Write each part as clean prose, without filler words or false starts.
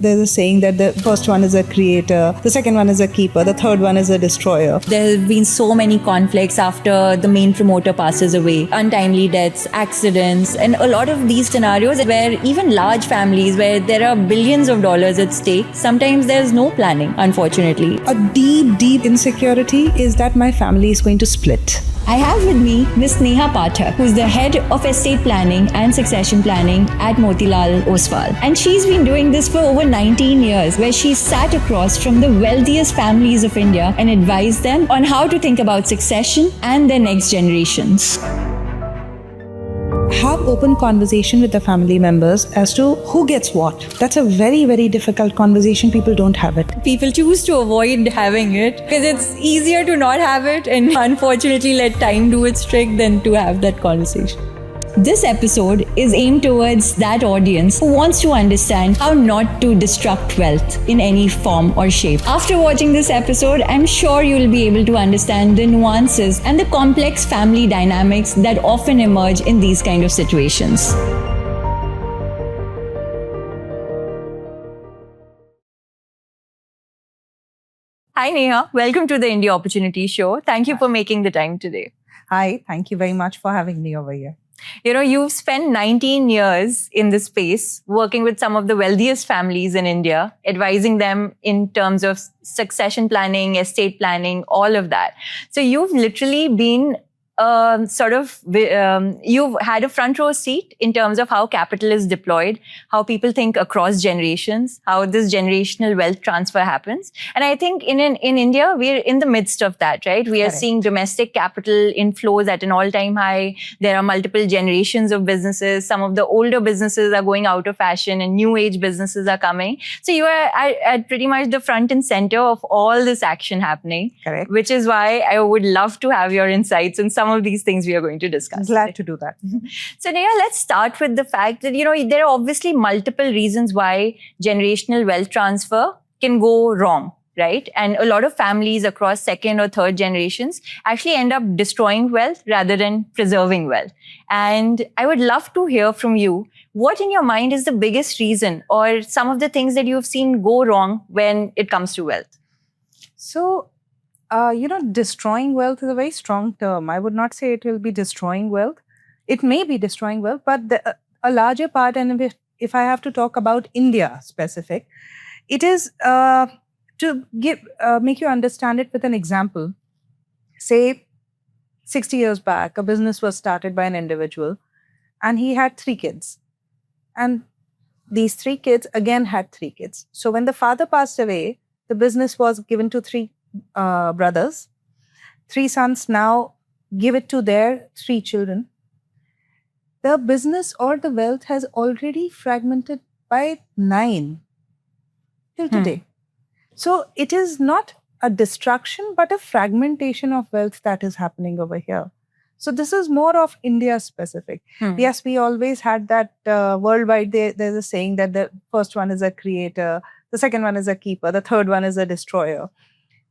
there's a saying that the first one is a creator, the second one is a keeper, the third one is a destroyer. There have been so many conflicts after the main promoter passes away, untimely deaths, accidents, and a lot of these scenarios where even large families where there are billions of dollars at stake, sometimes there's no planning, unfortunately. A deep insecurity is that my family is going to split. I have with me Miss Neha Pathak, who's the head of estate planning and succession planning at Motilal Oswal. And she's been doing this for over 19 years, where she's sat across from the wealthiest families of India and advised them on how to think about succession and their next generations. Have open conversation with the family members as to who gets what. That's a very difficult conversation. People don't have it. People choose to avoid having it because it's easier to not have it and unfortunately let time do its trick than to have that conversation. This episode is aimed towards that audience who wants to understand how not to destruct wealth in any form or shape. After watching this episode, I'm sure you'll be able to understand the nuances and the complex family dynamics that often emerge in these kind of situations. Hi Neha, welcome to the India Opportunity Show. Thank you for making the time today. Hi, thank you very much for having me over here. You know, you've spent 19 years in this space working with some of the wealthiest families in India, advising them in terms of succession planning, estate planning, all of that. So you've literally been you've had a front row seat in terms of how capital is deployed, how people think across generations, how this generational wealth transfer happens. And I think in India, we're in the midst of that, right? We are Correct. seeing domestic capital inflows at an all-time high. There are multiple generations of businesses. Some of the older businesses are going out of fashion and new age businesses are coming. So you are at pretty much the front and center of all this action happening. Correct. Which is why I would love to have your insights on some of these things we are going to discuss. Glad to do that. So Neha, let's start with the fact that, there are obviously multiple reasons why generational wealth transfer can go wrong, right? And a lot of families across second or third generations actually end up destroying wealth rather than preserving wealth. And I would love to hear from you, what in your mind is the biggest reason or some of the things that you've seen go wrong when it comes to wealth? So, destroying wealth is a very strong term. I would not say it will be destroying wealth. It may be destroying wealth, but a larger part, and if I have to talk about India specific, it is to make you understand it with an example. Say, 60 years back, a business was started by an individual, and he had 3 kids. And these 3 kids again had 3 kids. So when the father passed away, the business was given to 3 brothers. 3 sons now give it to their 3 children. The business or the wealth has already fragmented by 9 till today. So it is not a destruction, but a fragmentation of wealth that is happening over here. So this is more of India specific. Yes, we always had that worldwide, there's a saying that the first one is a creator, the second one is a keeper, the third one is a destroyer.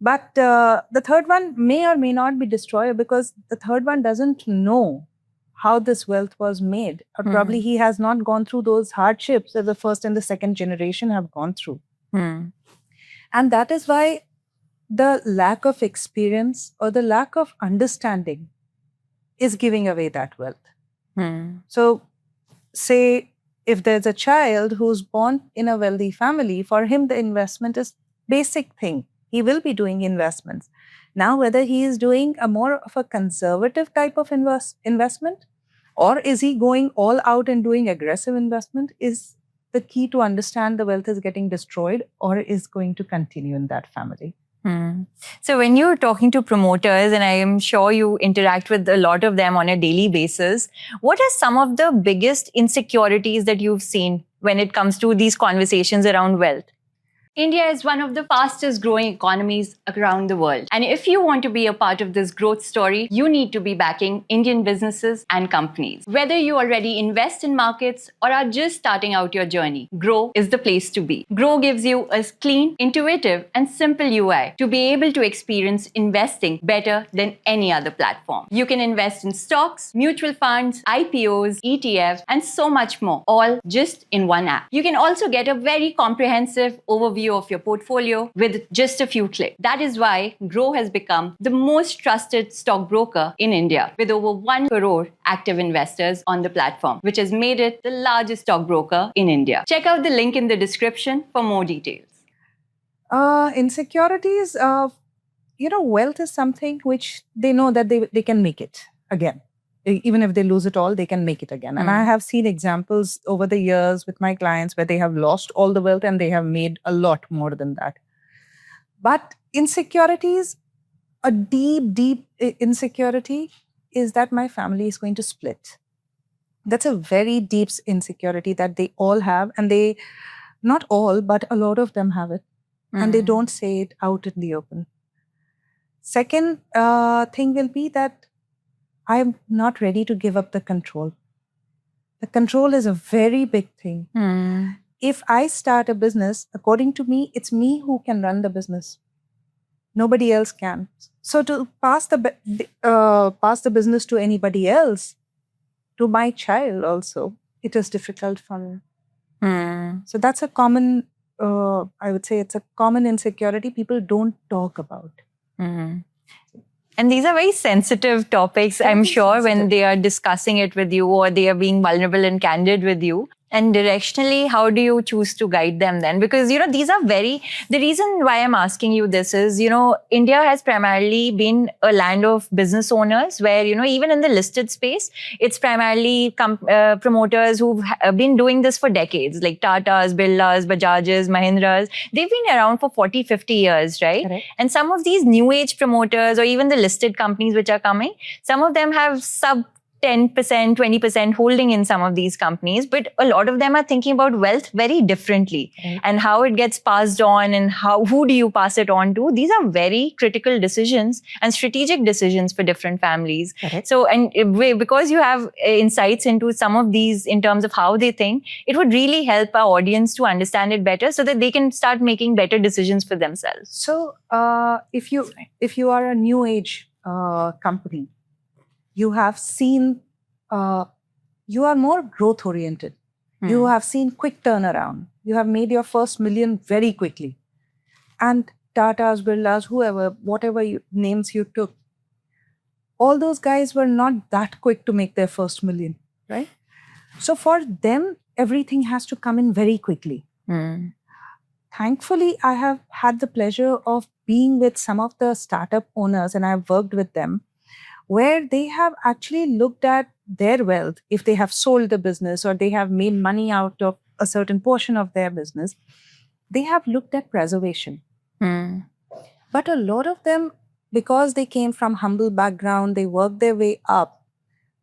But the third one may or may not be destroyer because the third one doesn't know how this wealth was made. Or probably he has not gone through those hardships that the first and the second generation have gone through. And that is why the lack of experience or the lack of understanding is giving away that wealth. So say if there's a child who's born in a wealthy family, for him the investment is basic thing. He will be doing investments. Now, whether he is doing a more of a conservative type of investment or is he going all out and doing aggressive investment is the key to understand the wealth is getting destroyed or is going to continue in that family. So when you're talking to promoters, and I am sure you interact with a lot of them on a daily basis, what are some of the biggest insecurities that you've seen when it comes to these conversations around wealth? India is one of the fastest growing economies around the world. And if you want to be a part of this growth story, you need to be backing Indian businesses and companies. Whether you already invest in markets or are just starting out your journey, Grow is the place to be. Grow gives you a clean, intuitive, and simple UI to be able to experience investing better than any other platform. You can invest in stocks, mutual funds, IPOs, ETFs, and so much more, all just in one app. You can also get a very comprehensive overview of your portfolio with just a few clicks. That is why Grow has become the most trusted stockbroker in India, with over 1 crore active investors on the platform, which has made it the largest stockbroker in India. Check out the link in the description for more details. Insecurities, wealth is something which they know that they can make it again. Even if they lose it all, they can make it again. And I have seen examples over the years with my clients where they have lost all the wealth and they have made a lot more than that. But insecurities, a deep, deep insecurity is that my family is going to split. That's a very deep insecurity that they all have. And they, not all, but a lot of them have it. And they don't say it out in the open. Second thing will be that I'm not ready to give up the control. The control is a very big thing. If I start a business, according to me, it's me who can run the business. Nobody else can. So to pass the business to anybody else, to my child also, it is difficult for me. So that's a common, I would say it's a common insecurity people don't talk about. And these are very sensitive topics, I'm sure, when they are discussing it with you or they are being vulnerable and candid with you. And directionally, how do you choose to guide them then? Because, these are the reason why I'm asking you this is, India has primarily been a land of business owners where, even in the listed space, it's primarily promoters who've been doing this for decades, like Tatas, Birlas, Bajajas, Mahindras. They've been around for 40, 50 years, right? Correct. And some of these new age promoters or even the listed companies which are coming, some of them have 10%, 20% holding in some of these companies, but a lot of them are thinking about wealth very differently and how it gets passed on and who do you pass it on to. These are very critical decisions and strategic decisions for different families. Correct. So, and because you have insights into some of these in terms of how they think, it would really help our audience to understand it better so that they can start making better decisions for themselves. So if you are a new age company, you have seen, you are more growth oriented. You have seen quick turnaround. You have made your first million very quickly. And Tatas, Birlas, whatever names you took, all those guys were not that quick to make their first million, right? So for them, everything has to come in very quickly. Thankfully, I have had the pleasure of being with some of the startup owners and I've worked with them, where they have actually looked at their wealth. If they have sold the business or they have made money out of a certain portion of their business, they have looked at preservation. But a lot of them, because they came from humble background, they worked their way up,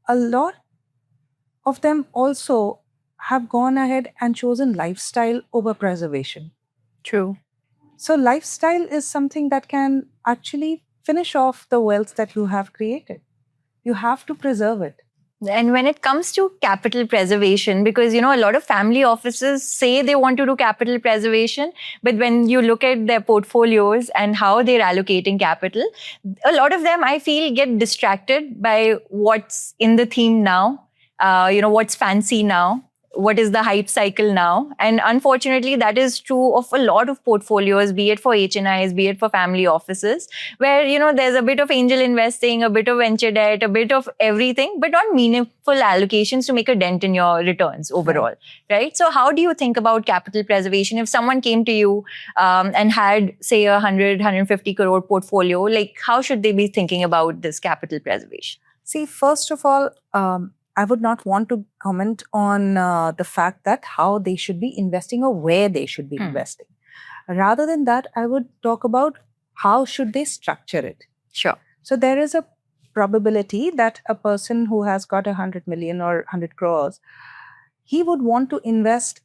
a lot of them also have gone ahead and chosen lifestyle over preservation. True. So lifestyle is something that can actually finish off the wealth that you have created. You have to preserve it. And when it comes to capital preservation, because, a lot of family offices say they want to do capital preservation, but when you look at their portfolios and how they're allocating capital, a lot of them, I feel, get distracted by what's in the theme now, what's fancy now. What is the hype cycle now? And unfortunately, that is true of a lot of portfolios, be it for HNIs, be it for family offices, where, there's a bit of angel investing, a bit of venture debt, a bit of everything, but not meaningful allocations to make a dent in your returns overall, right? So how do you think about capital preservation? If someone came to you and had, say, 100, 150 crore portfolio, like how should they be thinking about this capital preservation? See, first of all, I would not want to comment on the fact that how they should be investing or where they should be investing. Rather than that, I would talk about how should they structure it. Sure. So there is a probability that a person who has got 100 million or 100 crores, he would want to invest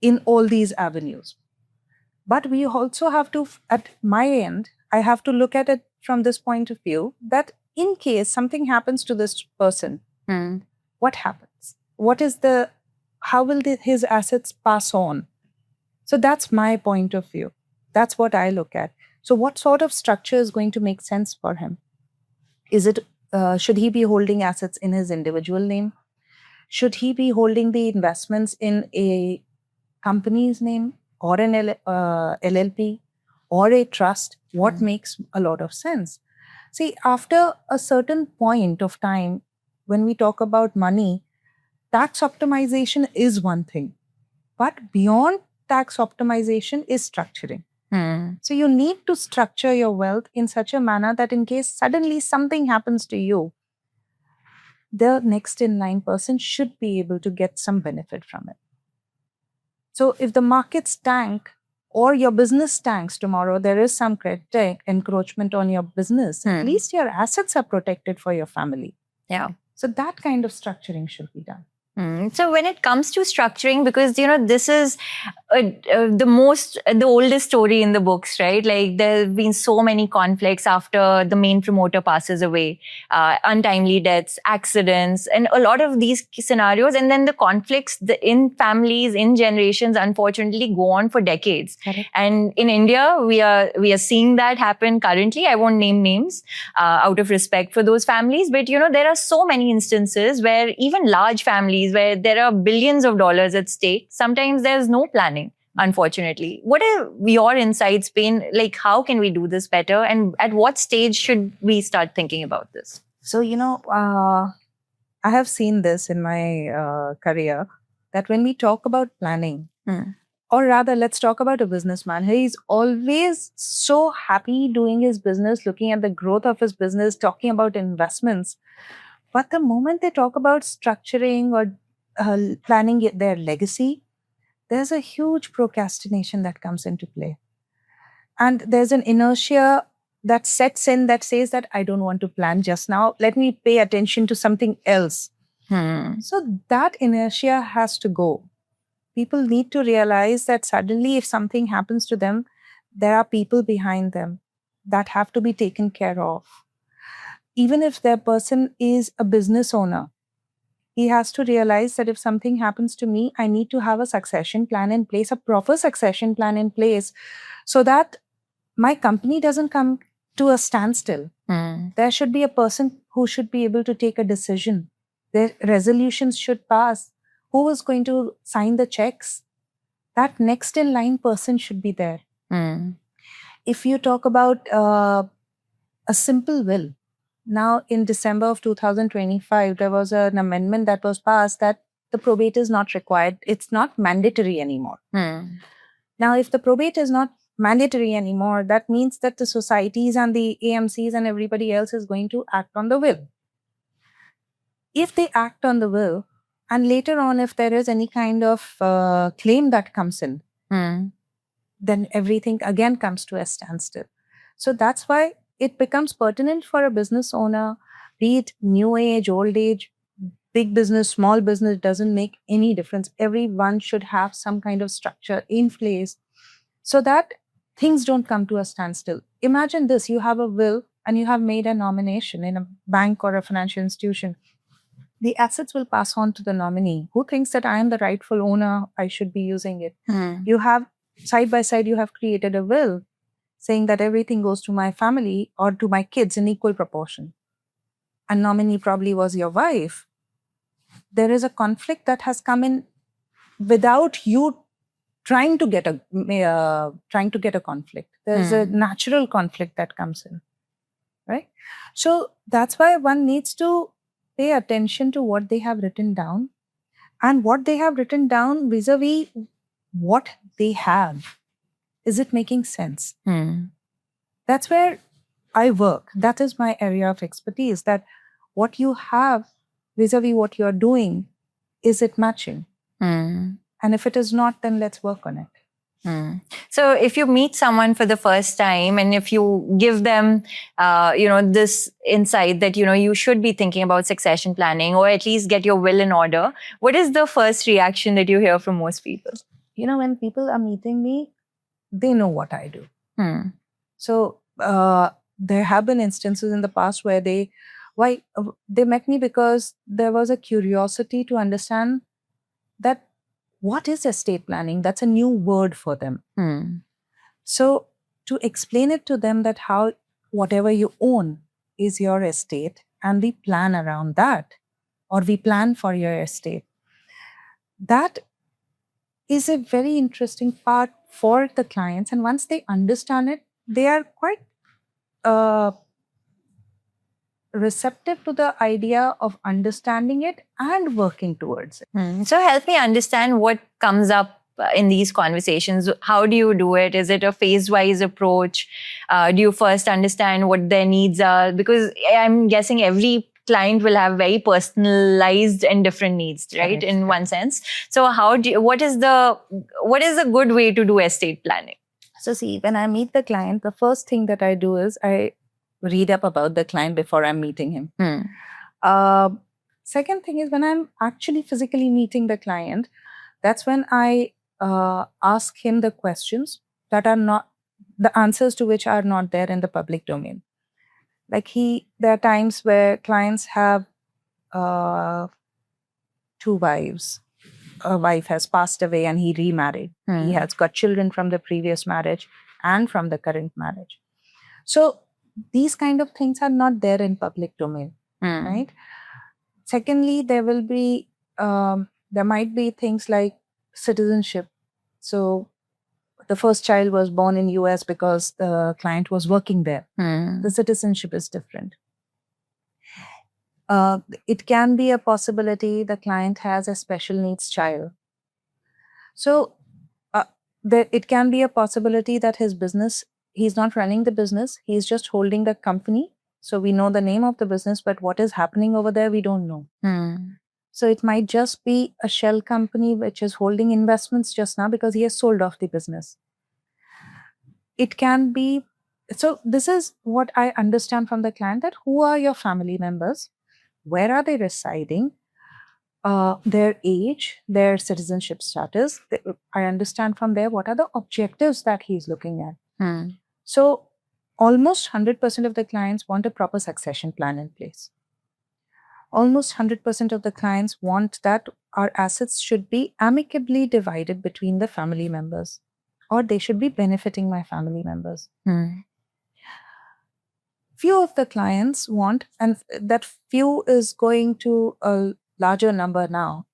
in all these avenues. But we also have to, at my end, I have to look at it from this point of view that in case something happens to this person, what happens? What is how will his assets pass on? So that's my point of view. That's what I look at. So what sort of structure is going to make sense for him? Is it, should he be holding assets in his individual name? Should he be holding the investments in a company's name or an LLP or a trust? What makes a lot of sense? See, after a certain point of time, when we talk about money, tax optimization is one thing. But beyond tax optimization is structuring. So you need to structure your wealth in such a manner that in case suddenly something happens to you, the next in line person should be able to get some benefit from it. So if the markets tank or your business tanks tomorrow, there is some credit encroachment on your business, at least your assets are protected for your family. Yeah. So that kind of structuring should be done. So when it comes to structuring, because, this is the oldest story in the books, right? Like there have been so many conflicts after the main promoter passes away, untimely deaths, accidents, and a lot of these scenarios. And then the conflicts in families, in generations, unfortunately go on for decades. Correct. And in India, we are seeing that happen currently. I won't name names out of respect for those families. But, there are so many instances where even large families, where there are billions of dollars at stake, sometimes there's no planning, unfortunately. What are your insights been? Like, how can we do this better? And at what stage should we start thinking about this? So, I have seen this in my career, that when we talk about planning, or rather, let's talk about a businessman. He's always so happy doing his business, looking at the growth of his business, talking about investments. But the moment they talk about structuring or planning their legacy, there's a huge procrastination that comes into play. And there's an inertia that sets in that says that I don't want to plan just now. Let me pay attention to something else. So that inertia has to go. People need to realize that suddenly if something happens to them, there are people behind them that have to be taken care of. Even if their person is a business owner, he has to realize that if something happens to me, I need to have a succession plan in place, a proper succession plan in place, so that my company doesn't come to a standstill. There should be a person who should be able to take a decision. Their resolutions should pass. Who is going to sign the checks? That next in line person should be there. If you talk about a simple will, now in December of 2025, there was an amendment that was passed that the probate is not required. It's not mandatory anymore. Now, if the probate is not mandatory anymore, that means that the societies and the AMCs and everybody else is going to act on the will. If they act on the will, and later on, if there is any kind of claim that comes in, then everything again comes to a standstill. So that's why it becomes pertinent for a business owner, be it new age, old age, big business, small business, doesn't make any difference. Everyone should have some kind of structure in place so that things don't come to a standstill. Imagine this, you have a will and you have made a nomination in a bank or a financial institution. The assets will pass on to the nominee who thinks that I am the rightful owner, I should be using it. You have, side by side, you have created a will saying that everything goes to my family or to my kids in equal proportion. And nominee probably was your wife. There is a conflict that has come in without you trying to get a conflict. There's a natural conflict that comes in, right? So that's why one needs to pay attention to what they have written down and what they have written down vis-a-vis what they have. Is it making sense? That's where I work. That is my area of expertise, that what you have vis-a-vis what you're doing, is it matching? And if it is not, then let's work on it. So if you meet someone for the first time and if you give them, this insight that, you should be thinking about succession planning or at least get your will in order, what is the first reaction that you hear from most people? When people are meeting me, they know what I do. Hmm. So there have been instances in the past where they met me because there was a curiosity to understand that what is estate planning. That's a new word for them. Hmm. So to explain it to them that how whatever you own is your estate and we plan around that, or we plan for your estate, that is a very interesting part for the clients. And once they understand it, they are quite uh, receptive to the idea of understanding it and working towards it. So help me understand what comes up in these conversations. How do you do it? Is it a phase-wise approach? Do you first understand what their needs are? Because I'm guessing every client will have very personalized and different needs, right? Correct. In one sense. So what is the good way to do estate planning? So see, when I meet the client, the first thing that I do is I read up about the client before I'm meeting him. Second thing is when I'm actually physically meeting the client, that's when I ask him the questions that are not, the answers to which are not there in the public domain. Like there are times where clients have 2 wives. A wife has passed away and he remarried. He has got children from the previous marriage and from the current marriage. So these kind of things are not there in public domain, right? Secondly, there might be things like citizenship. So the first child was born in US because the client was working there. The citizenship is different. It can be a possibility the client has a special needs child. So it can be a possibility that his business, he's not running the business, he's just holding the company. So we know the name of the business, but what is happening over there, we don't know. So it might just be a shell company which is holding investments just now because he has sold off the business. It can be, so this is what I understand from the client, that who are your family members, where are they residing, their age, their citizenship status. I understand from there what are the objectives that he's looking at. So almost 100% of the clients want a proper succession plan in place. Almost 100% of the clients want that our assets should be amicably divided between the family members, or they should be benefiting my family members. Few of the clients want, and that few is going to a larger number now,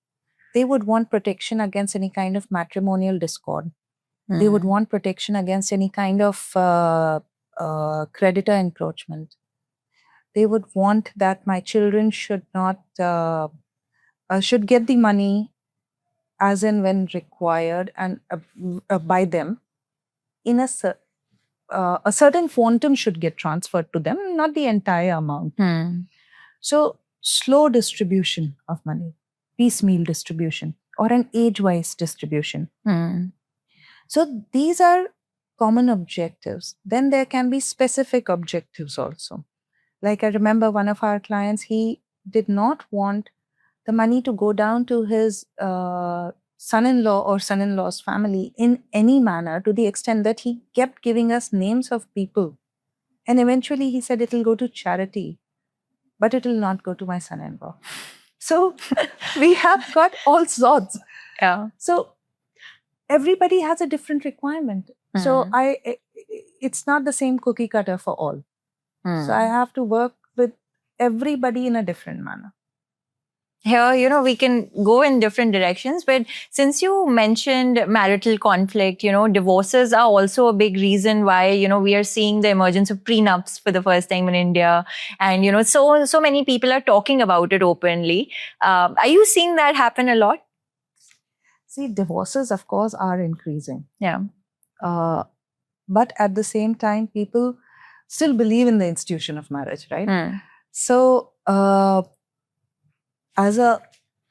they would want protection against any kind of matrimonial discord. They would want protection against any kind of creditor encroachment. They would want that my children should not, should get the money as and when required and by them in a certain quantum should get transferred to them, not the entire amount. So slow distribution of money, piecemeal distribution, or an age-wise distribution. So these are common objectives. Then there can be specific objectives also. Like I remember one of our clients, he did not want the money to go down to his son-in-law or son-in-law's family in any manner, to the extent that he kept giving us names of people. And eventually he said, it'll go to charity, but it will not go to my son-in-law. So we have got all sorts. Yeah. So everybody has a different requirement. So it's not the same cookie cutter for all. So I have to work with everybody in a different manner. Here, we can go in different directions, but since you mentioned marital conflict, divorces are also a big reason why, we are seeing the emergence of prenups for the first time in India. And, so many people are talking about it openly. Are you seeing that happen a lot? See, divorces, of course, are increasing. Yeah. But at the same time, people still believe in the institution of marriage, right? So, as a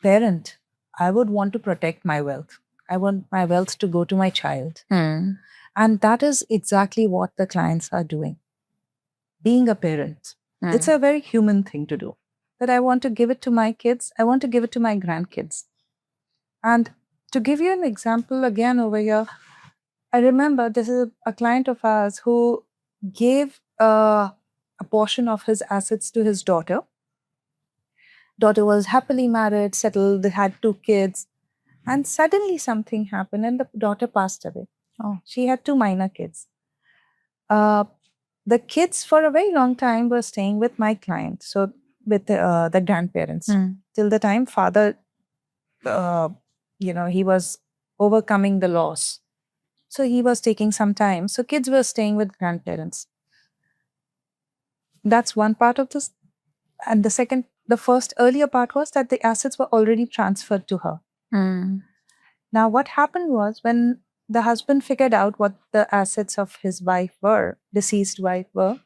parent, I would want to protect my wealth. I want my wealth to go to my child. And that is exactly what the clients are doing. Being a parent, it's a very human thing to do. That I want to give it to my kids, I want to give it to my grandkids. And to give you an example again over here, I remember this is a client of ours who gave a portion of his assets to his daughter. Daughter was happily married, settled, they had 2 kids, and suddenly something happened and the daughter passed away. Oh. She had 2 minor kids. The kids for a very long time were staying with my client, so with the grandparents, till the time father, he was overcoming the loss. So he was taking some time. So kids were staying with grandparents. That's one part of this. And the first earlier part was that the assets were already transferred to her. Now, what happened was when the husband figured out what the assets of his wife were, deceased wife were,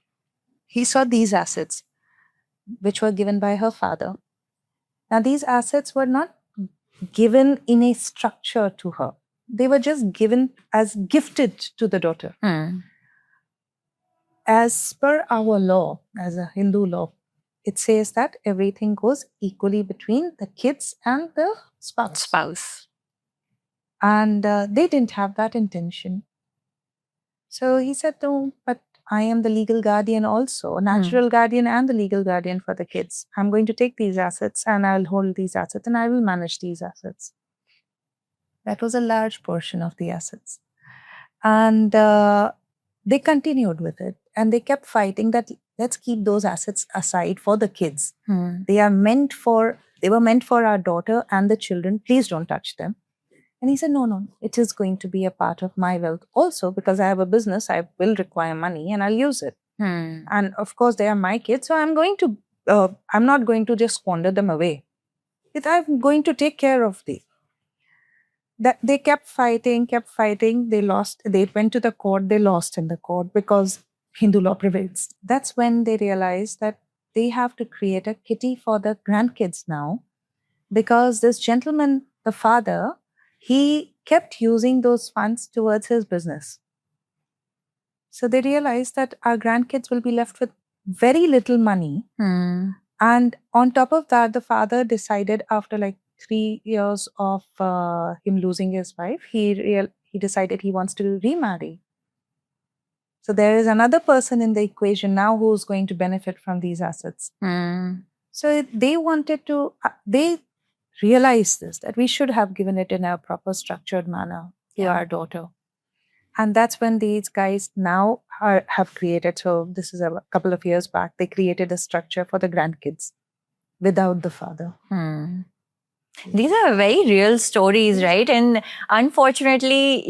he saw these assets, which were given by her father. Now, these assets were not given in a structure to her. They were just given as gifted to the daughter. As per our law, as a Hindu law, it says that everything goes equally between the kids and the spouse. And they didn't have that intention. So he said, no, but I am the legal guardian also, a natural guardian and the legal guardian for the kids. I'm going to take these assets and I'll hold these assets and I will manage these assets. That was a large portion of the assets. And they continued with it. And they kept fighting that let's keep those assets aside for the kids. They were meant for our daughter and the children. Please don't touch them. And he said, no, it is going to be a part of my wealth also, because I have a business, I will require money and I'll use it. And of course, they are my kids. So I'm not going to just squander them away. I'm going to take care of them. That they kept fighting. They lost. They went to the court. They lost in the court because Hindu law prevails. That's when they realized that they have to create a kitty for the grandkids now, because this gentleman, the father, he kept using those funds towards his business. So they realized that our grandkids will be left with very little money. And on top of that, the father decided after like 3 years of him losing his wife, he decided he wants to remarry. So there is another person in the equation now who's going to benefit from these assets. So they wanted to, they realized this, that we should have given it in a proper structured manner to our daughter. And that's when these guys now have created, so this is a couple of years back, they created a structure for the grandkids without the father. These are very real stories, right? And unfortunately,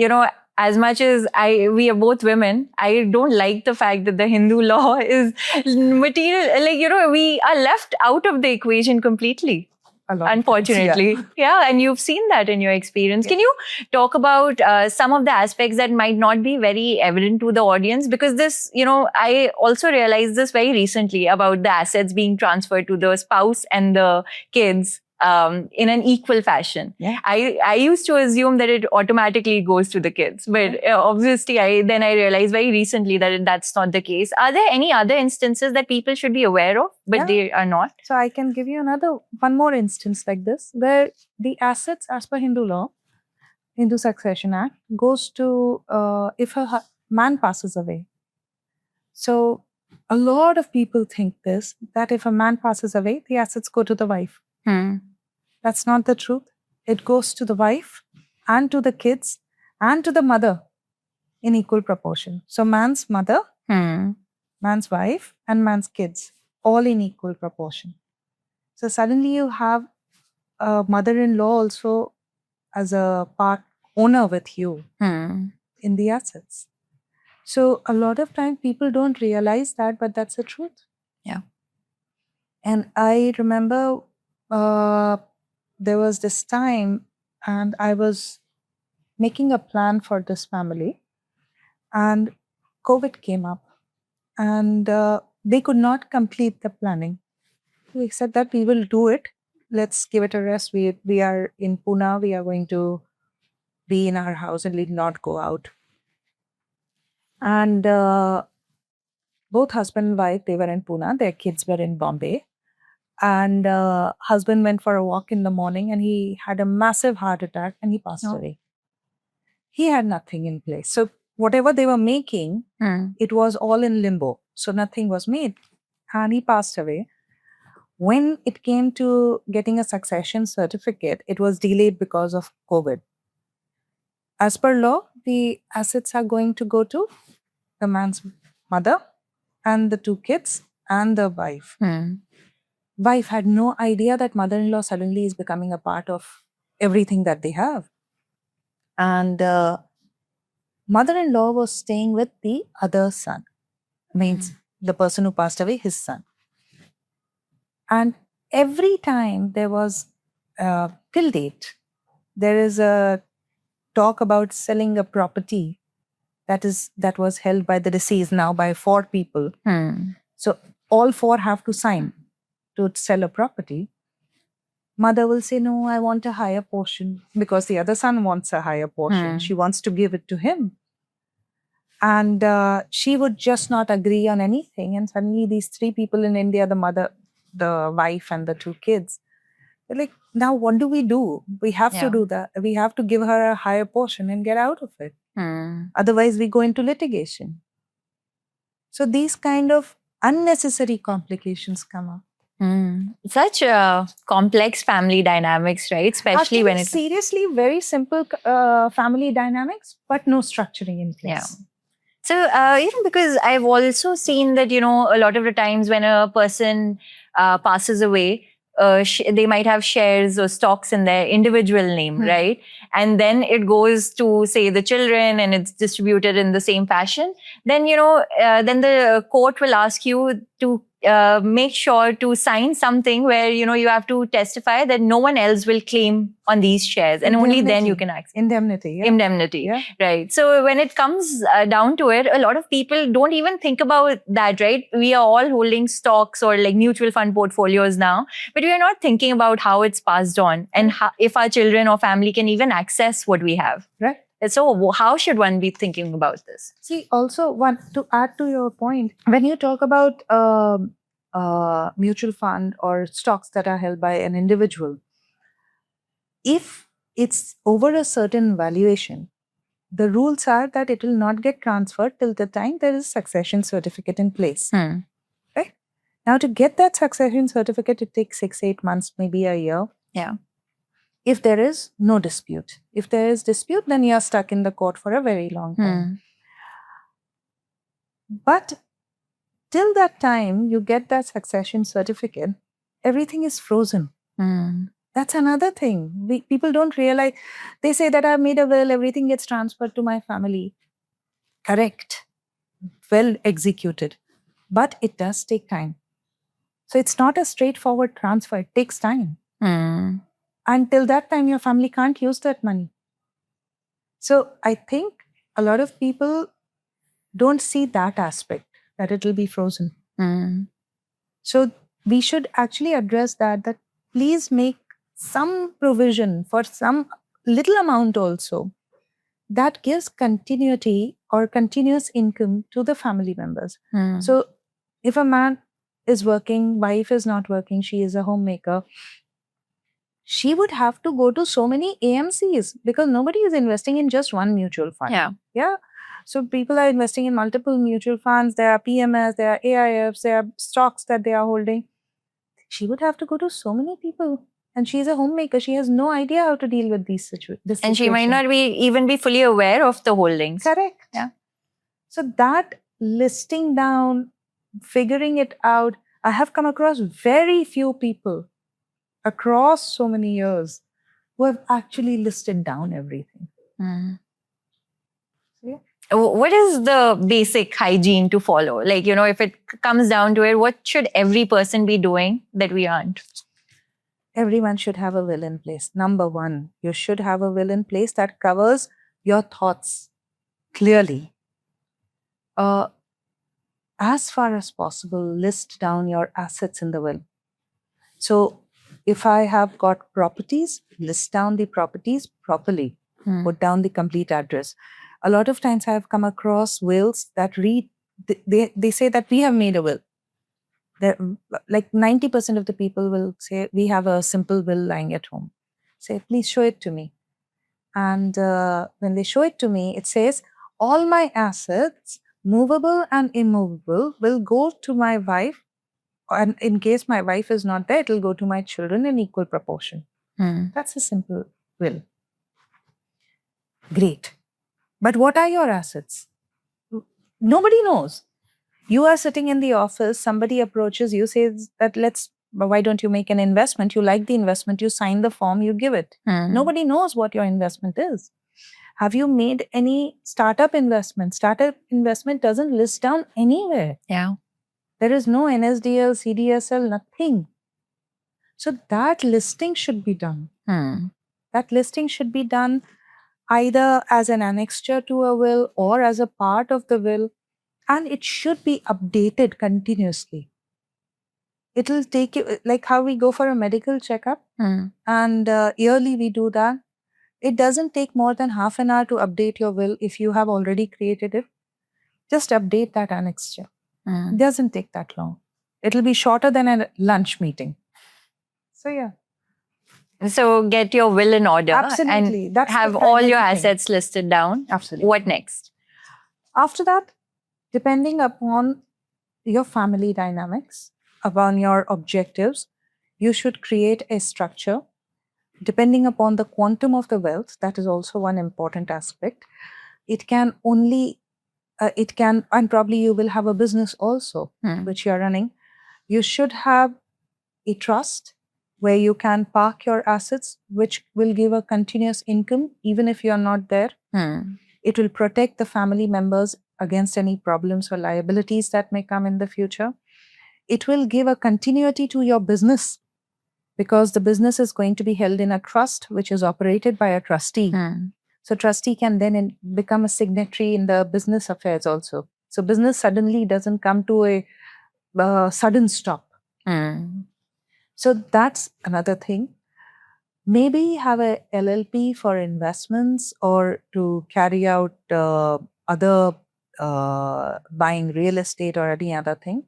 as much as we are both women, I don't like the fact that the Hindu law is material. We are left out of the equation completely. Unfortunately. Yeah, and you've seen that in your experience. Can you talk about some of the aspects that might not be very evident to the audience? Because this, I also realized this very recently about the assets being transferred to the spouse and the kids in an equal fashion. I used to assume that it automatically goes to the kids, but obviously I realized very recently that that's not the case. Are there any other instances that people should be aware of, but they are not? So I can give you one more instance like this, where the assets as per Hindu law, Hindu Succession Act, goes to if a man passes away. So a lot of people think that if a man passes away, the assets go to the wife. That's not the truth. It goes to the wife and to the kids and to the mother in equal proportion. So man's mother, man's wife, and man's kids, all in equal proportion. So suddenly you have a mother-in-law also as a part owner with you in the assets. So a lot of times people don't realize that, but that's the truth. Yeah. And I remember there was this time, and I was making a plan for this family, and COVID came up, and they could not complete the planning. We said that we will do it. Let's give it a rest. We are in Pune. We are going to be in our house and will not go out. And both husband and wife, they were in Pune. Their kids were in Bombay. And husband went for a walk in the morning and he had a massive heart attack and he passed away. he had nothing in place. So whatever they were making, it was all in limbo. So nothing was made. And he passed away. When it came to getting a succession certificate, it was delayed because of COVID. As per law, the assets are going to go to the man's mother and the two kids and the wife. Wife had no idea that mother-in-law suddenly is becoming a part of everything that they have. And mother-in-law was staying with the other son, means the person who passed away, his son. And every time there was, till date, there is a talk about selling a property that was held by the deceased now by 4 people. So all 4 have to sign to sell a property. Mother will say, no, I want a higher portion, because the other son wants a higher portion. She wants to give it to him. And she would just not agree on anything. And suddenly these 3 people in India, the mother, the wife, and the 2 kids, they're like, now what do? We have to do that. We have to give her a higher portion and get out of it. Otherwise, we go into litigation. So these kind of unnecessary complications come up. Such complex family dynamics, right? Especially when it's seriously very simple family dynamics, but no structuring in place. So, because I've also seen that, a lot of the times when a person passes away, they might have shares or stocks in their individual name, right? And then it goes to, say, the children, and it's distributed in the same fashion. Then, then the court will ask you to make sure to sign something where, you have to testify that no one else will claim on these shares, and only then you can access. Indemnity. Yeah. Right. So when it comes down to it, a lot of people don't even think about that, right? We are all holding stocks or like mutual fund portfolios now, but we are not thinking about how it's passed on and if our children or family can even access what we have. Right. So how should one be thinking about this? See, also to add to your point, when you talk about mutual fund or stocks that are held by an individual, if it's over a certain valuation, the rules are that it will not get transferred till the time there is succession certificate in place. Right? Now, to get that succession certificate, it takes 6-8 months, maybe a year. Yeah. If there is no dispute. If there is dispute, then you're stuck in the court for a very long time. But till that time you get that succession certificate, everything is frozen. That's another thing. People don't realize. They say that I've made a will, everything gets transferred to my family. Correct. Well executed. But it does take time. So it's not a straightforward transfer. It takes time. Until that time, your family can't use that money. So I think a lot of people don't see that aspect, that it will be frozen. So we should actually address that please make some provision for some little amount also that gives continuity or continuous income to the family members. So if a man is working, wife is not working, she is a homemaker, she would have to go to so many AMCs because nobody is investing in just one mutual fund. Yeah. So people are investing in multiple mutual funds. There are PMS, there are AIFs, there are stocks that they are holding. She would have to go to so many people. And she's a homemaker. She has no idea how to deal with this situation. And she might not even be fully aware of the holdings. Correct. Yeah. So that listing down, figuring it out, I have come across very few people across so many years who have actually listed down everything. Yeah. What is the basic hygiene to follow? Like, if it comes down to it, what should every person be doing that we aren't? Everyone should have a will in place. Number 1, you should have a will in place that covers your thoughts clearly. As far as possible, list down your assets in the will. So if I have got properties, list down the properties properly. Put down the complete address. A lot of times I have come across wills that read, they say that we have made a will. Like 90% of the people will say, we have a simple will lying at home. Say, please show it to me. And when they show it to me, it says, all my assets, movable and immovable, will go to my wife. And in case my wife is not there, it will go to my children in equal proportion. That's a simple will. Great. But what are your assets? Nobody knows. You are sitting in the office, somebody approaches you, says that why don't you make an investment? You like the investment, you sign the form, you give it. Nobody knows what your investment is. Have you made any startup investment? Startup investment doesn't list down anywhere. Yeah. There is no NSDL, CDSL, nothing. So that listing should be done. That listing should be done either as an annexure to a will or as a part of the will. And it should be updated continuously. It will take you, like how we go for a medical checkup and yearly we do that. It doesn't take more than half an hour to update your will if you have already created it. Just update that annexure. It doesn't take that long. It'll be shorter than a lunch meeting. So yeah. So get your will in order. Absolutely. And That's have all your assets listed down. Absolutely. What next? After that, depending upon your family dynamics, upon your objectives, you should create a structure. Depending upon the quantum of the wealth, that is also one important aspect. It can only, and probably you will have a business also, which you're running. You should have a trust where you can park your assets, which will give a continuous income, even if you're not there. It will protect the family members against any problems or liabilities that may come in the future. It will give a continuity to your business because the business is going to be held in a trust, which is operated by a trustee. So trustee can then become a signatory in the business affairs also. So business suddenly doesn't come to a sudden stop. So that's another thing. Maybe have a LLP for investments or to carry out other buying real estate or any other thing.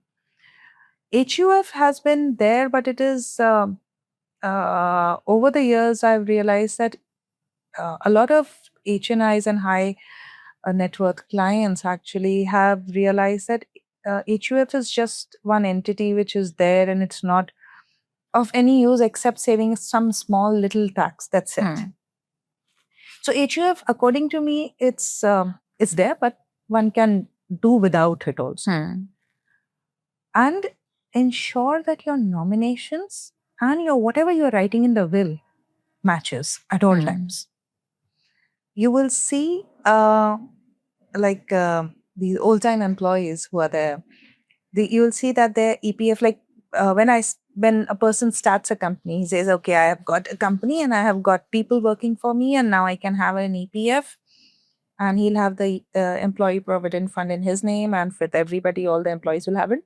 HUF has been there, but it is over the years I've realized that a lot of HNIs and high net worth clients actually have realized that HUF is just one entity which is there and it's not of any use except saving some small little tax. That's it. So HUF, according to me, it's there, but one can do without it also. And ensure that your nominations and your whatever you're writing in the will matches at all times. You will see the old-time employees who are there, you will see that their EPF, like when a person starts a company, he says, okay, I have got a company and I have got people working for me and now I can have an EPF and he'll have the employee provident fund in his name and with everybody, all the employees will have it.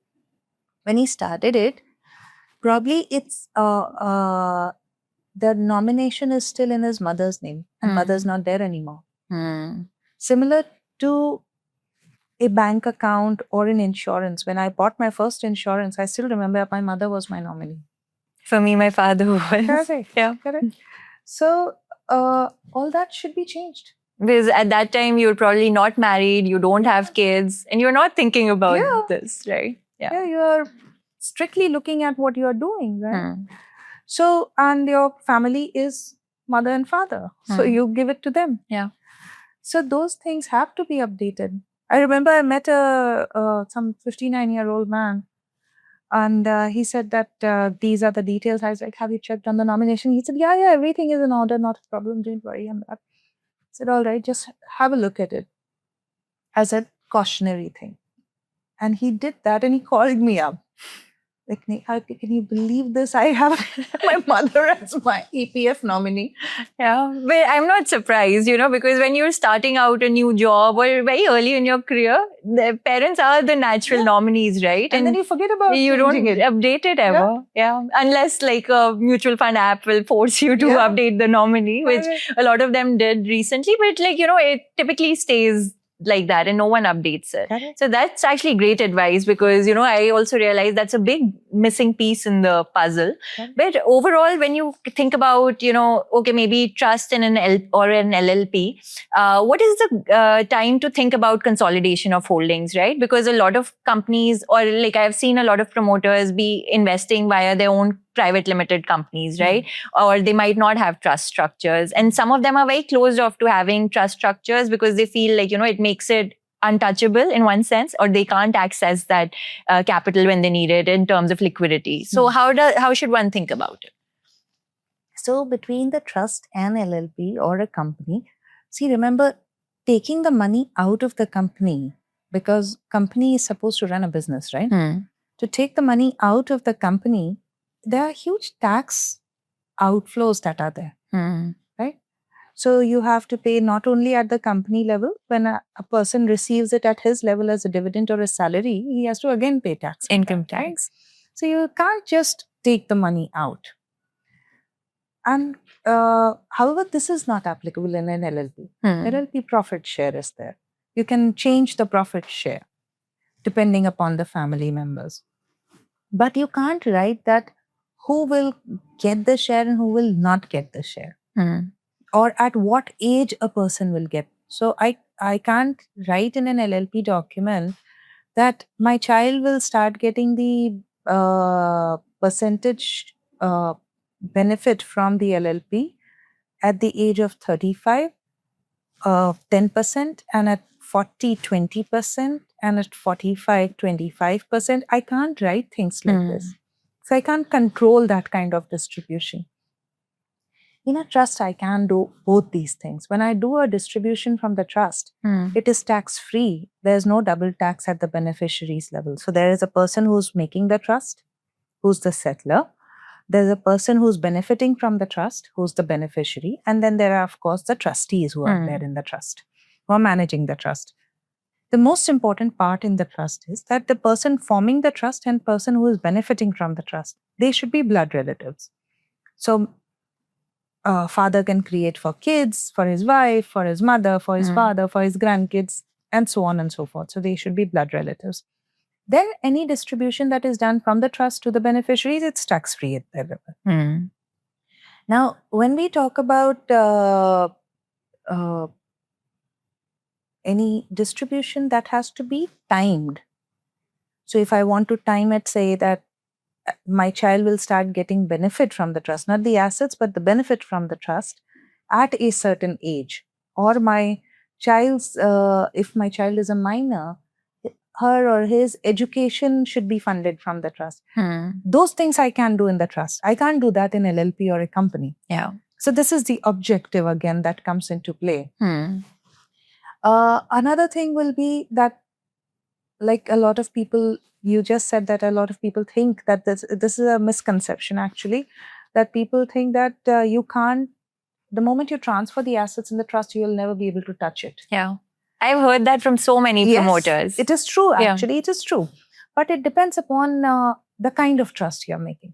When he started it, probably it's the nomination is still in his mother's name and mother's not there anymore. Similar to a bank account or an insurance. When I bought my first insurance, I still remember my mother was my nominee. For me, my father was. Correct. Yeah. Correct. So all that should be changed. Because at that time, you're probably not married, you don't have kids, and you're not thinking about this, right? Yeah, you're strictly looking at what you're doing, right? So, and your family is mother and father. So you give it to them. Yeah. So those things have to be updated. I remember I met some 59-year-old man and he said that these are the details. I was like, have you checked on the nomination? He said, yeah, everything is in order, not a problem, don't worry on that. I said, all right, just have a look at it as a cautionary thing. And he did that and he called me up. Like, Neha, can you believe this? I have my mother as my EPF nominee. Yeah, but I'm not surprised, because when you're starting out a new job or very early in your career, the parents are the natural nominees, right? And then you forget about you don't changing it. update it ever. Yeah. Unless like a mutual fund app will force you to update the nominee, which a lot of them did recently. But it typically stays like that and no one updates it. Correct. So that's actually great advice because, I also realize that's a big missing piece in the puzzle. Correct. But overall, when you think about, okay, maybe trust in an LLP, what is the time to think about consolidation of holdings, right? Because a lot of companies, or like I've seen a lot of promoters be investing via their own private limited companies, right? Or they might not have trust structures. And some of them are very closed off to having trust structures because they feel like, it makes it untouchable in one sense, or they can't access that capital when they need it in terms of liquidity. So how should one think about it? So between the trust and LLP or a company, see, remember taking the money out of the company, because company is supposed to run a business, right? To take the money out of the company, there are huge tax outflows that are there, right? So you have to pay not only at the company level, when a person receives it at his level as a dividend or a salary, he has to again pay tax. Income Right? tax. So you can't just take the money out. And however, this is not applicable in an LLP. LLP profit share is there. You can change the profit share depending upon the family members. But you can't write that who will get the share and who will not get the share. Or at what age a person will get. So I can't write in an LLP document that my child will start getting the percentage benefit from the LLP at the age of 35, 10%, and at 40, 20%, and at 45, 25%. I can't write things like this. So I can't control that kind of distribution. In a trust, I can do both these things. When I do a distribution from the trust, it is tax-free. There's no double tax at the beneficiaries level. So there is a person who's making the trust, who's the settler. There's a person who's benefiting from the trust, who's the beneficiary. And then there are, of course, the trustees who are there in the trust, who are managing the trust. The most important part in the trust is that the person forming the trust and person who is benefiting from the trust, they should be blood relatives. So father can create for kids, for his wife, for his mother, for his father, for his grandkids, and so on and so forth. So they should be blood relatives. Then any distribution that is done from the trust to the beneficiaries, it's tax-free at their level. Now, when we talk about any distribution, that has to be timed. So if I want to time it, say that my child will start getting benefit from the trust, not the assets, but the benefit from the trust at a certain age. Or my child's, if my child is a minor, her or his education should be funded from the trust. Those things I can do in the trust. I can't do that in LLP or a company. Yeah. So this is the objective again that comes into play. Another thing will be that, like a lot of people, you just said that a lot of people think that this is a misconception actually, that people think that you can't, the moment you transfer the assets in the trust, you will never be able to touch it. Yeah. I've heard that from so many promoters. It is true, actually, it is true. But it depends upon the kind of trust you're making.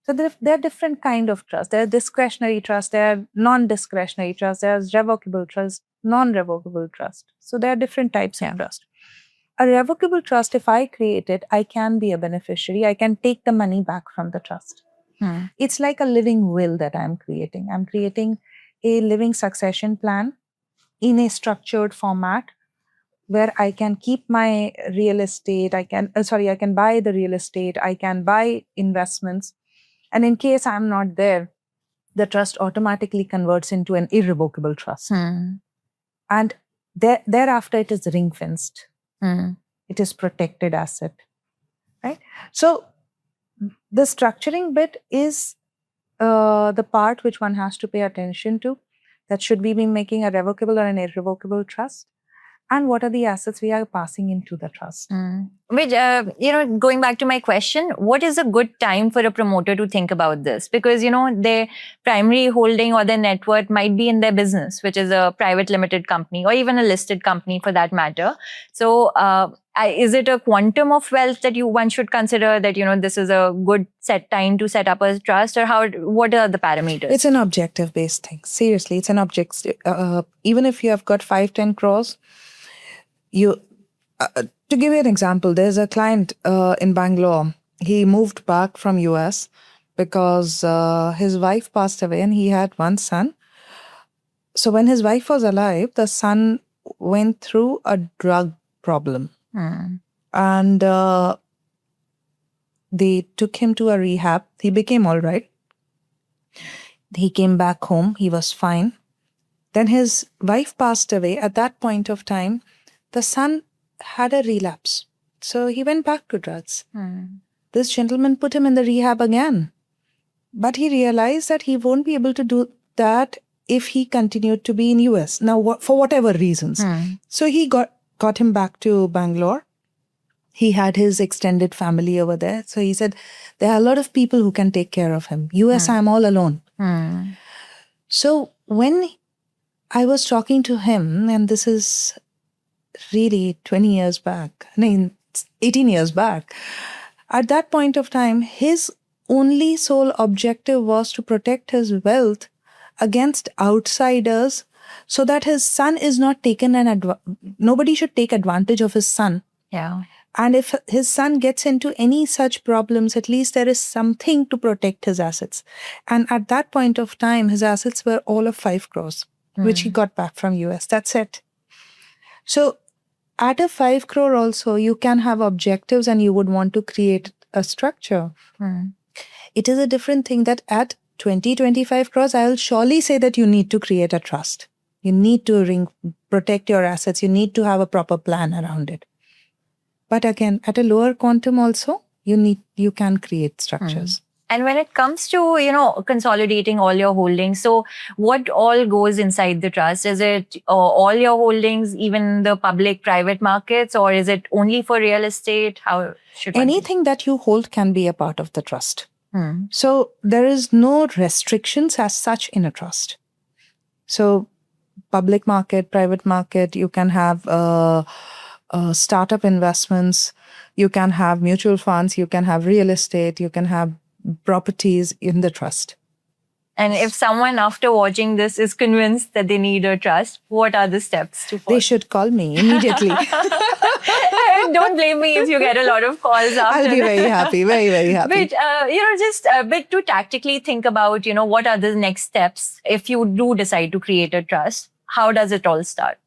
So there are different kind of trust. There are discretionary trust, there are non-discretionary trust, there is revocable trust, non-revocable trust. So there are different types of trust. A revocable trust, if I create it, I can be a beneficiary. I can take the money back from the trust. It's like a living will that I'm creating. I'm creating a living succession plan in a structured format where I can keep my real estate. I can buy the real estate. I can buy investments. And in case I'm not there, the trust automatically converts into an irrevocable trust. And thereafter, it is ring-fenced. It is protected asset, right? So the structuring bit is the part which one has to pay attention to. That should we be making a revocable or an irrevocable trust? And what are the assets we are passing into the trust? Which, going back to my question, what is a good time for a promoter to think about this? Because, their primary holding or their net worth might be in their business, which is a private limited company or even a listed company for that matter. So, is it a quantum of wealth that one should consider that, this is a good set time to set up a trust, or what are the parameters? It's an objective based thing. Seriously, it's an objective. Even if you have got 5-10 crores, you to give you an example, there's a client in Bangalore. He moved back from US because his wife passed away and he had one son. So when his wife was alive, the son went through a drug problem. And they took him to a rehab. He became all right. He came back home. He was fine. Then his wife passed away. At that point of time, the son had a relapse. So he went back to drugs. This gentleman put him in the rehab again. But he realized that he won't be able to do that if he continued to be in US. Now, for whatever reasons. So he got him back to Bangalore. He had his extended family over there. So he said, there are a lot of people who can take care of him. US, I'm all alone. So when I was talking to him, and this is really 20 years back, 18 years back, at that point of time, his only sole objective was to protect his wealth against outsiders so that his son is not taken nobody should take advantage of his son. Yeah. And if his son gets into any such problems, at least there is something to protect his assets. And at that point of time, his assets were all of 5 crores, which he got back from US. That's it. So at a 5 crore also, you can have objectives and you would want to create a structure. It is a different thing that at 20-25 crores, I will surely say that you need to create a trust. You need to protect your assets. You need to have a proper plan around it. But again, at a lower quantum also, you can create structures. And when it comes to, consolidating all your holdings, so what all goes inside the trust? Is it all your holdings, even the public, private markets, or is it only for real estate? How should anything that you hold can be a part of the trust. So there is no restrictions as such in a trust. So public market, private market, you can have startup investments, you can have mutual funds, you can have real estate, you can have properties in the trust. And if someone after watching this is convinced that they need a trust, what are the steps to follow? They should call me immediately. Don't blame me if you get a lot of calls after. I'll be very happy, very, very happy. But, just a bit to tactically think about, what are the next steps if you do decide to create a trust? How does it all start?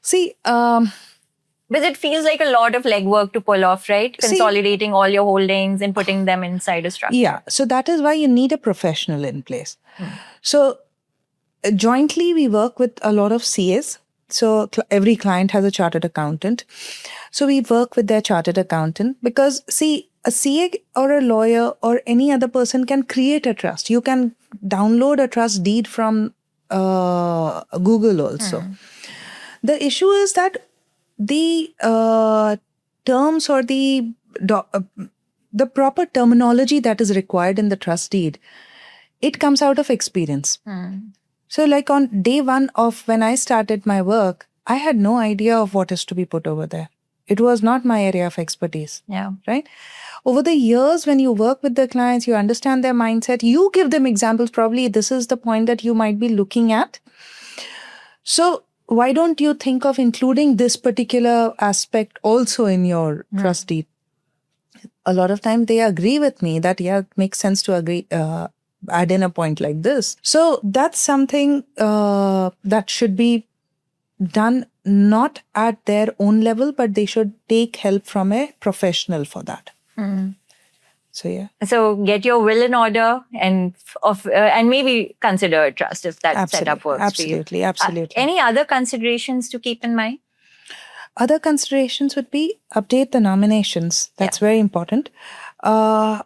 See, because it feels like a lot of legwork to pull off, right? Consolidating all your holdings and putting them inside a structure. Yeah. So that is why you need a professional in place. So jointly, we work with a lot of CAs. So every client has a chartered accountant. So we work with their chartered accountant because, see, a CA or a lawyer or any other person can create a trust. You can download a trust deed from Google also. The issue is that the terms or the proper terminology that is required in the trust deed, it comes out of experience. So like on day one of when I started my work, I had no idea of what is to be put over there. It was not my area of expertise. Yeah. Right? Over the years, when you work with the clients, you understand their mindset, you give them examples. Probably this is the point that you might be looking at. So why don't you think of including this particular aspect also in your trust deed? A lot of time they agree with me that, yeah, it makes sense to add in a point like this. So that's something that should be done not at their own level, but they should take help from a professional for that. So yeah. So get your will in order and maybe consider a trust if that setup works for you. Absolutely. Any other considerations to keep in mind? Other considerations would be update the nominations. That's very important. Very,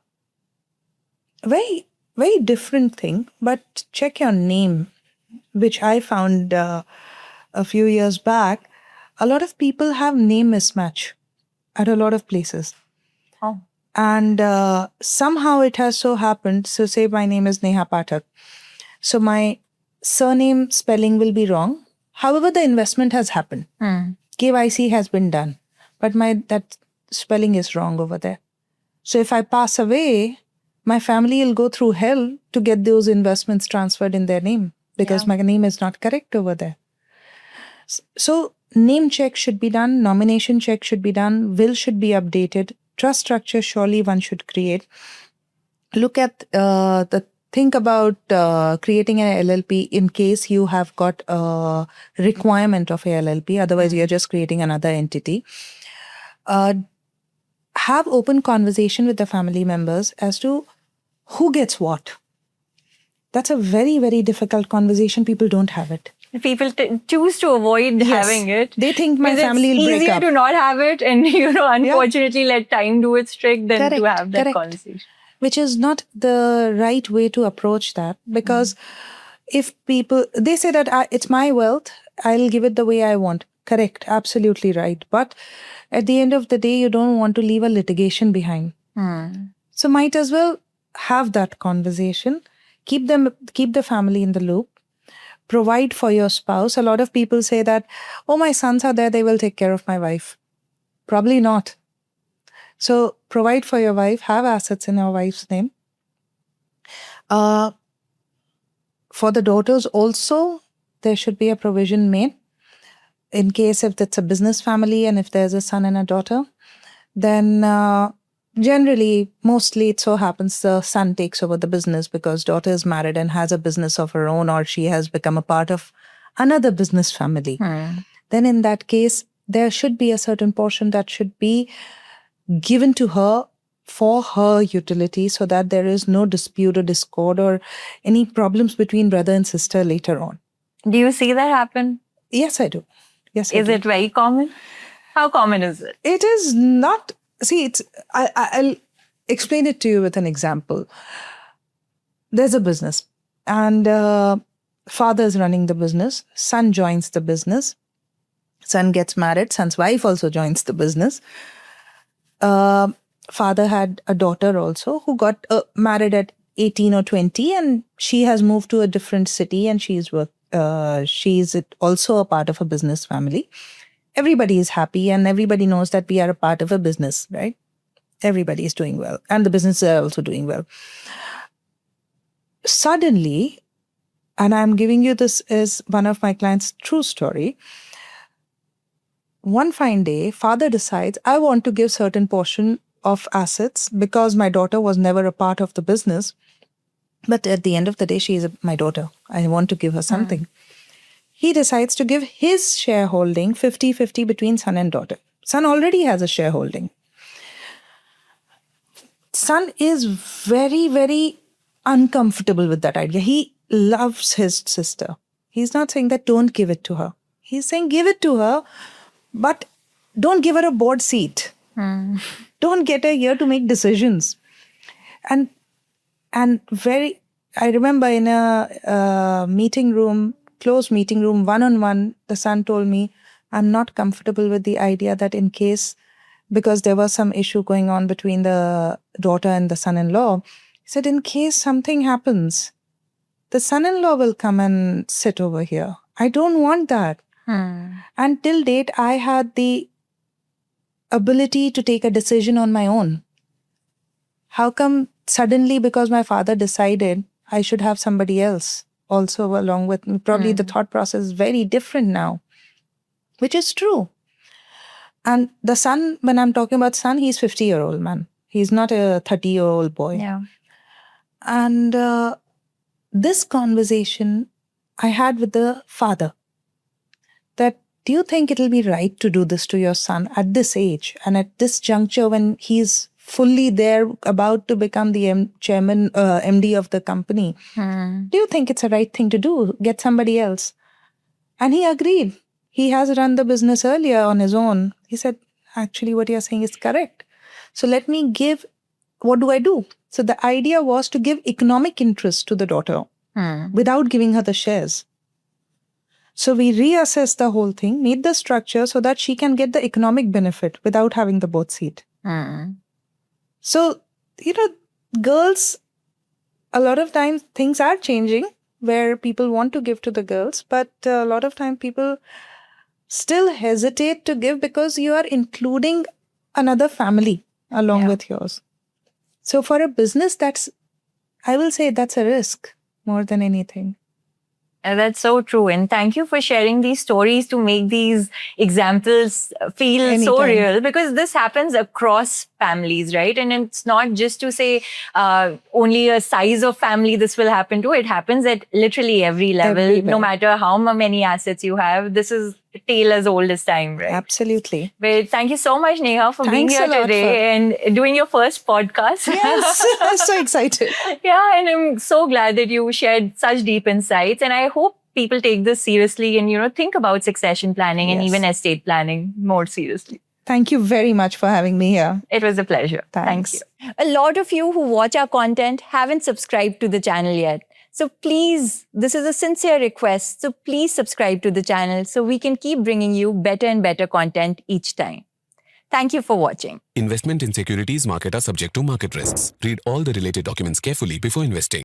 very different thing, but check your name, which I found a few years back. A lot of people have name mismatch at a lot of places. Oh. And somehow it has so happened. So say my name is Neha Pathak. So my surname spelling will be wrong. However, the investment has happened. KYC has been done. But that spelling is wrong over there. So if I pass away, my family will go through hell to get those investments transferred in their name because my name is not correct over there. So name check should be done, nomination check should be done, will should be updated, trust structure surely one should create. Look at think about creating an LLP in case you have got a requirement of a LLP. Otherwise, you're just creating another entity. Have open conversation with the family members as to who gets what. That's a very, very difficult conversation. People don't have it. People choose to avoid having it. They think my Because family will break it's easier up. to not have it and, unfortunately let time do its trick than to have that conversation. Which is not the right way to approach that, because if people, they say that it's my wealth, I'll give it the way I want. Correct, absolutely right. But at the end of the day, you don't want to leave a litigation behind. So might as well have that conversation, keep the family in the loop, provide for your spouse. A lot of people say that, oh, my sons are there, they will take care of my wife. Probably not. So provide for your wife, have assets in your wife's name. For the daughters also, there should be a provision made in case if it's a business family and if there's a son and a daughter, then generally, mostly it so happens the son takes over the business because daughter is married and has a business of her own, or she has become a part of another business family. Then in that case, there should be a certain portion that should be given to her for her utility so that there is no dispute or discord or any problems between brother and sister later on. Do you see that happen? Yes, I do. Yes, Is it very common? How common is it? It is not. See, I'll explain it to you with an example. There's a business and father is running the business. Son joins the business. Son gets married. Son's wife also joins the business. Father had a daughter also who got married at 18 or 20, and she has moved to a different city and she's also a part of a business family. Everybody is happy and everybody knows that we are a part of a business, right? Everybody is doing well and the businesses are also doing well. Suddenly, and I'm giving you this as one of my clients' true story. One fine day, father decides, I want to give certain portion of assets because my daughter was never a part of the business. But at the end of the day, she is my daughter. I want to give her something. He decides to give his shareholding 50-50 between son and daughter. Son already has a shareholding. Son is very, very uncomfortable with that idea. He loves his sister. He's not saying that don't give it to her. He's saying give it to her, but don't give her a board seat. Don't get her here to make decisions. And I remember in a meeting room, closed meeting room, one-on-one, the son told me, I'm not comfortable with the idea that in case, because there was some issue going on between the daughter and the son-in-law, he said, in case something happens, the son-in-law will come and sit over here. I don't want that. And till date, I had the ability to take a decision on my own. How come suddenly, because my father decided, I should have somebody else also along with me? Probably the thought process is very different now, which is true. And the son, when I'm talking about son, he's 50-year-old man. He's not a 30-year-old boy. Yeah. And this conversation I had with the father, that do you think it'll be right to do this to your son at this age and at this juncture when he's fully there, about to become the chairman, MD of the company? Do you think it's a right thing to do? Get somebody else. And he agreed. He has run the business earlier on his own. He said, actually, what you're saying is correct. So let me give, what do I do? So the idea was to give economic interest to the daughter without giving her the shares. So we reassessed the whole thing, made the structure so that she can get the economic benefit without having the board seat. So, girls, a lot of times things are changing where people want to give to the girls, but a lot of time people still hesitate to give because you are including another family along with yours. So for a business, I will say that's a risk more than anything. That's so true. And thank you for sharing these stories to make these examples feel so Anytime. real, because this happens across families, right? And it's not just to say only a size of family this will happen to. It happens at literally every level, Everywhere. no matter how many assets you have. This is a tale as old as time, right? Absolutely. But thank you so much, Neha, for being Thanks here a lot today and doing your first podcast. Yes, I'm so excited. Yeah, and I'm so glad that you shared such deep insights. And I hope people take this seriously and, think about succession planning and Yes. even estate planning more seriously. Thank you very much for having me here. It was a pleasure. Thanks. Thank you. A lot of you who watch our content haven't subscribed to the channel yet. So please, this is a sincere request. So please subscribe to the channel so we can keep bringing you better and better content each time. Thank you for watching. Investment in securities market are subject to market risks. Read all the related documents carefully before investing.